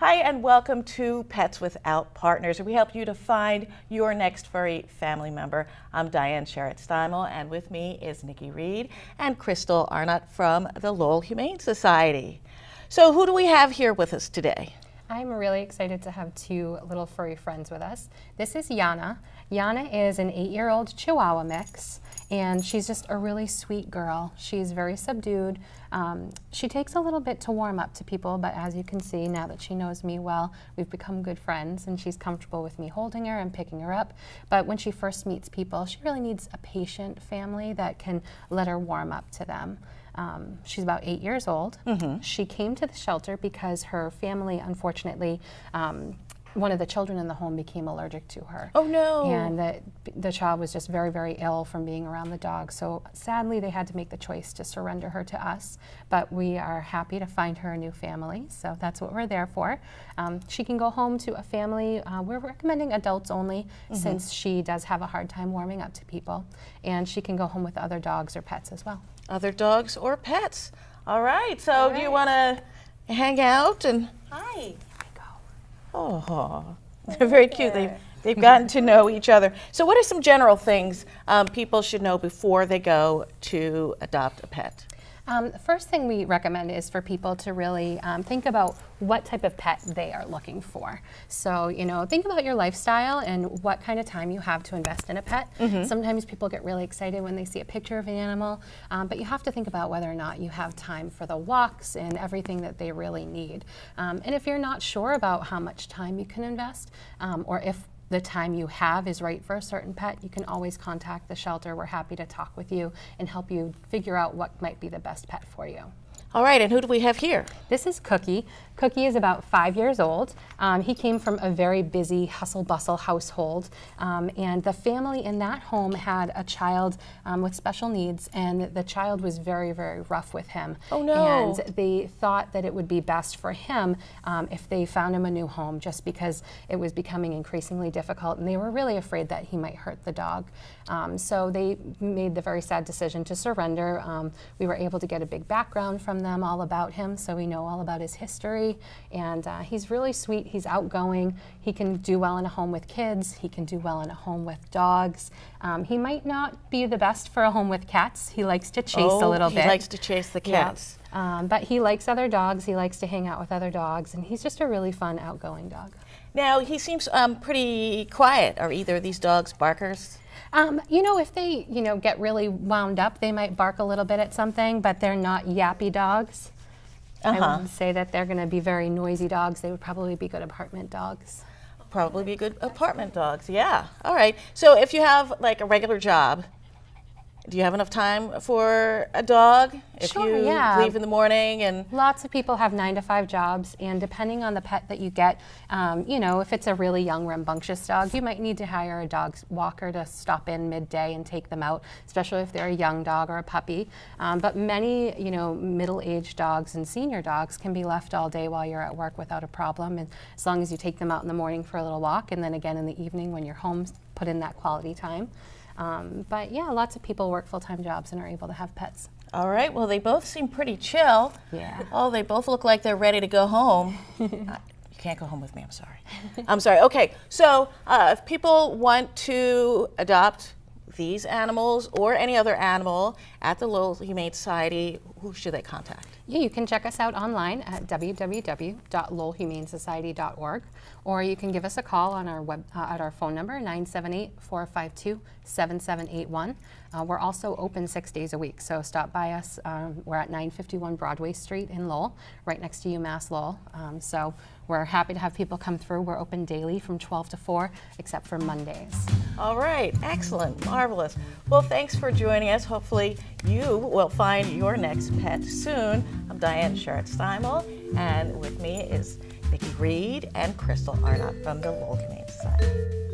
Hi, and welcome to Pets Without Partners, where we help you to find your next furry family member. I'm Diane Sherritt-Steimel, and with me is Nikki Reed and Crystal Arnott from the Lowell Humane Society. So who do we have here with us today? I'm really excited to have two little furry friends with us. This is Yana. Yana is an 8-year-old Chihuahua mix, and she's just a really sweet girl. She's very subdued. She takes a little bit to warm up to people, but as you can see, now that she knows me well, we've become good friends, and she's comfortable with me holding her and picking her up. But when she first meets people, she really needs a patient family that can let her warm up to them. She's about 8 years old. She came to the shelter because her family, unfortunately, one of the children in the home became allergic to her. Oh no! And the child was just very, very ill from being around the dog. So sadly, they had to make the choice to surrender her to us. But we are happy to find her a new family. So that's what we're there for. She can go home to a family. We're recommending adults only, since she does have a hard time warming up to people. And she can go home with other dogs or pets as well. Other dogs or pets. All right, so do you want to hang out? And Hi. oh, they're very cute. They've gotten to know each other. So what are some general things people should know before they go to adopt a pet? The first thing we recommend is for people to really think about what type of pet they are looking for. So, you know, think about your lifestyle and what kind of time you have to invest in a pet. Sometimes people get really excited when they see a picture of an animal, but you have to think about whether or not you have time for the walks and everything that they really need. And if you're not sure about how much time you can invest, or if the time you have is right for a certain pet, you can always contact the shelter. We're happy to talk with you and help you figure out what might be the best pet for you. All right, and who do we have here? This is Cookie. Cookie is about 5 years old. He came from a very busy hustle-bustle household, and the family in that home had a child with special needs, and the child was very, very rough with him. Oh no! And they thought that it would be best for him if they found him a new home, just because it was becoming increasingly difficult, and they were really afraid that he might hurt the dog. So they made the very sad decision to surrender. We were able to get a big background from them all about him, so we know all about his history, and he's really sweet. He's outgoing. He can do well in a home with kids. He can do well in a home with dogs. He might not be the best for a home with cats. He likes to chase a little bit. He likes to chase the cats. Yeah. But he likes other dogs. He likes to hang out with other dogs, and he's just a really fun, outgoing dog. Now, he seems pretty quiet. Are either of these dogs barkers? You know, if they, get really wound up, they might bark a little bit at something, but they're not yappy dogs. I wouldn't say that they're going to be very noisy dogs. They would probably be good apartment dogs. Probably be good apartment dogs, yeah. All right, so if you have like a regular job, do you have enough time for a dog? If Sure, you yeah. leave in the morning and... Lots of people have 9-to-5 jobs, and depending on the pet that you get, if it's a really young, rambunctious dog, you might need to hire a dog walker to stop in midday and take them out, especially if they're a young dog or a puppy. But many, middle-aged dogs and senior dogs can be left all day while you're at work without a problem, and as long as you take them out in the morning for a little walk, and then again in the evening when you're home, put in that quality time. But yeah, lots of people work full-time jobs and are able to have pets. All right, well, they both seem pretty chill. Yeah. Oh, they both look like they're ready to go home. You can't go home with me, I'm sorry. I'm sorry. Okay, so if people want to adopt these animals or any other animal at the Lowell Humane Society, who should they contact? Yeah, you can check us out online at www.lowellhumanesociety.org, or you can give us a call on our at our phone number 978-452-7781. We're also open 6 days a week, so stop by us. We're at 951 Broadway Street in Lowell, right next to UMass Lowell. So we're happy to have people come through. We're open daily from 12 to 4, except for Mondays. All right, excellent, marvelous. Well, thanks for joining us. Hopefully you will find your next pet soon. I'm Diane Sherritt-Steimel, and with me is Nikki Reed and Crystal Arnott from the Lowell Humane Society.